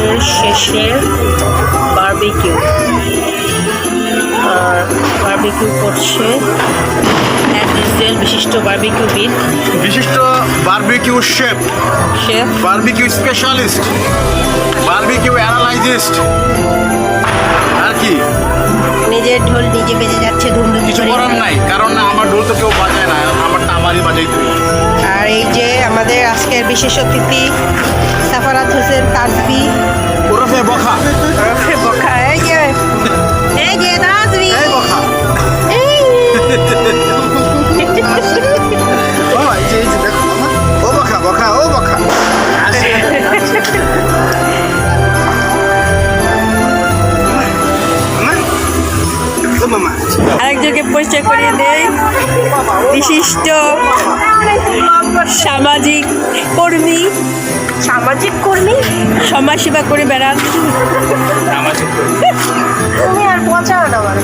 দিনের শেষে barbecue barbecue করছে এক ইসরায়েল বিশিষ্ট বারবিকিউবিদ, বিশিষ্ট barbecue chef, barbecue specialist, barbecue analyst আর কি। নিজের ঢোল নিজে বেজে যাচ্ছে ধুমধুম কিছু করে। করার নাই, কারণ আমার ঢোল তো কেউ বাজায় না, আমারটা আমারই বাজাইতে হবে। আর এই যে আমাদের আজকের বিশেষ অতিথি সাফারাত হোসেন তাজবি ওরফে বখা, ওরফে বখা। এই যে তাজবি, এই বখা। ও এই যে দেখো ও বখা, বখা ও বখা। আরেকজনকে পরিচয় করিয়ে দেয়, বিশিষ্ট সামাজিক কর্মী, সমাজসেবা করে বেড়ান। তুমি আর পচাও না মানে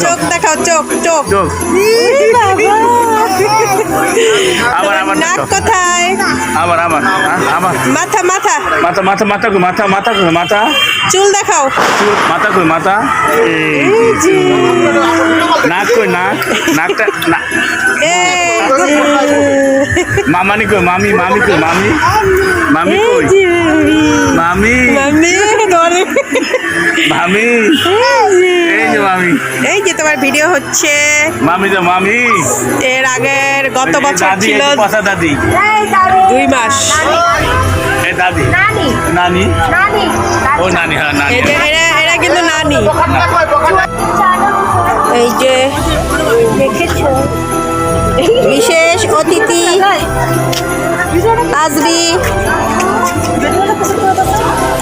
চোখ দেখাও, চোখ। নাক কোথায়? মাথা চুল দেখাও, মাথা নাক কই, নাকটা মামানি কই, মামি কই, মামি কই, মামি এই যে মামি, এই যে তোমার ভিডিও হচ্ছে। মামি এর আগের গত বছর ছিল দাদি 2 মাস। এই দাদি নানি ও নানি, হ্যাঁ নানি। এই যে এরা কিন্তু নানি। এই যে দেখেছো বিশেষ অতিথি তাজবি,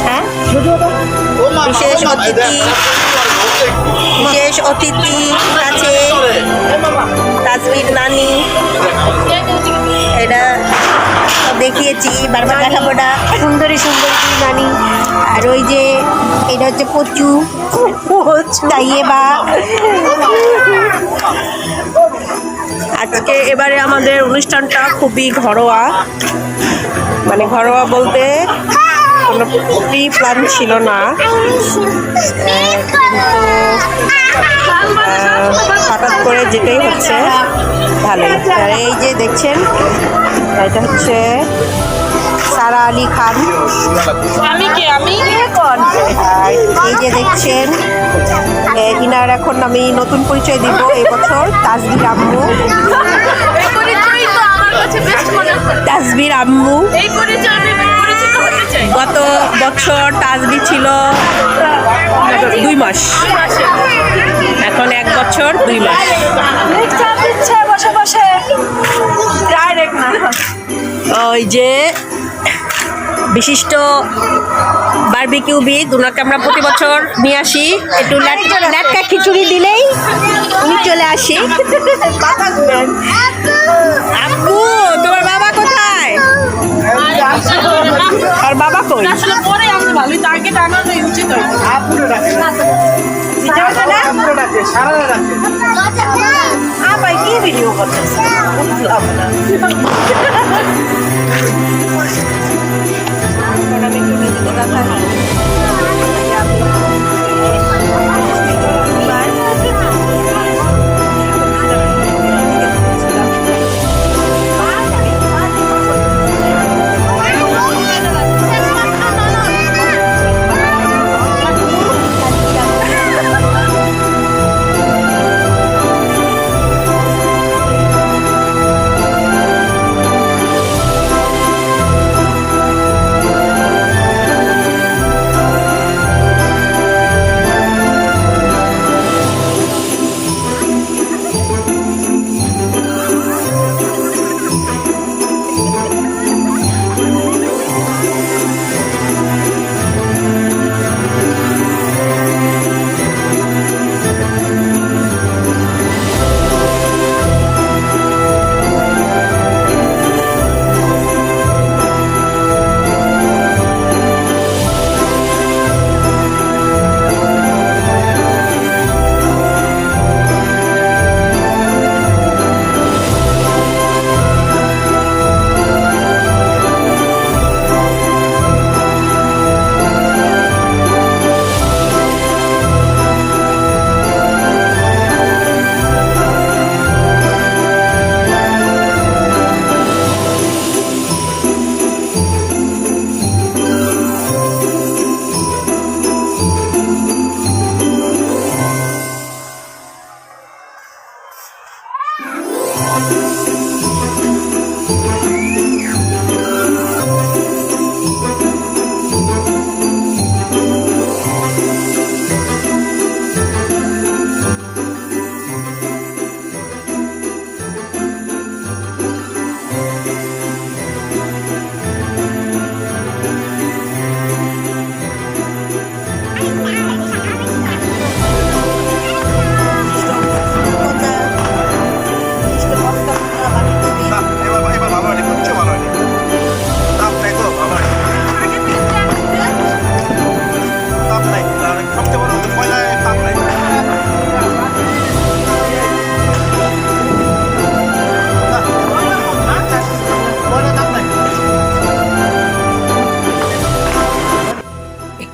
হ্যাঁ বিশেষ অতিথি আছে তাজবির নানি। এটা দেখিয়েছি, বারবার দেখাবো না। সুন্দরী জানি। আর ওই যে এটা হচ্ছে পচু তাইয়েবা। আজকে এবারে আমাদের অনুষ্ঠানটা খুবই ঘরোয়া, মানে ঘরোয়া বলতে কোনো প্রি প্ল্যান ছিল না, হঠাৎ করে যেটাই হচ্ছে ভালোই। আর এই যে দেখছেন এটা হচ্ছে সারা আলী খান। আর এই যে দেখছেন ইনার এখন আমি নতুন পরিচয় দিব এবছর, তাজবির আম্মু। তাজবির আম্মু গত বছর তাজবি ছিল 2 মাস, এখন 1 বছর 2 মাস। ওই যে বিশিষ্ট বারবিকিউবিদ, ওনাকে আমরা প্রতি বছর নিয়ে আসি, একটু ল্যাটকা খিচুড়ি দিলেই উনি চলে আসি। আপু তোমার বাবা কোথায়? আর বাবা কই? কি ভিডিও করতেছে? আমি একটু নিজেকে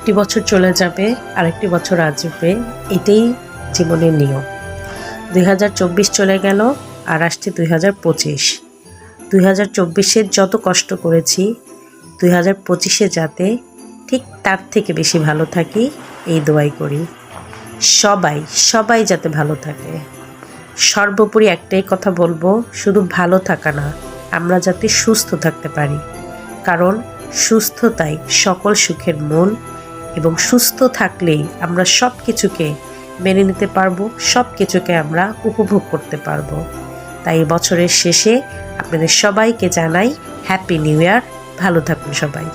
একটি বছর চলে যাবে, আরেকটি বছর আসবে, এটাই জীবনের নিয়ম। 2024 চলে গেল, আর আসছে 2025। 2024-এ যত কষ্ট করেছি 2025-এ যাতে ঠিক তার থেকে বেশি ভালো থাকি এই দোয়াই করি। সবাই যাতে ভালো থাকে। সর্বোপরি একটাই কথা বলবো, শুধু ভালো থাকা না, আমরা যাতে সুস্থ থাকতে পারি, কারণ সুস্থতাই সকল সুখের মূল, এবং সুস্থ থাকলেই আমরা সব কিছুকে মেনে নিতে পারবো, সব কিছুকে আমরা উপভোগ করতে পারবো। তাই বছরের শেষে আপনাদের সবাইকে জানাই হ্যাপি নিউ ইয়ার। ভালো থাকুন সবাই।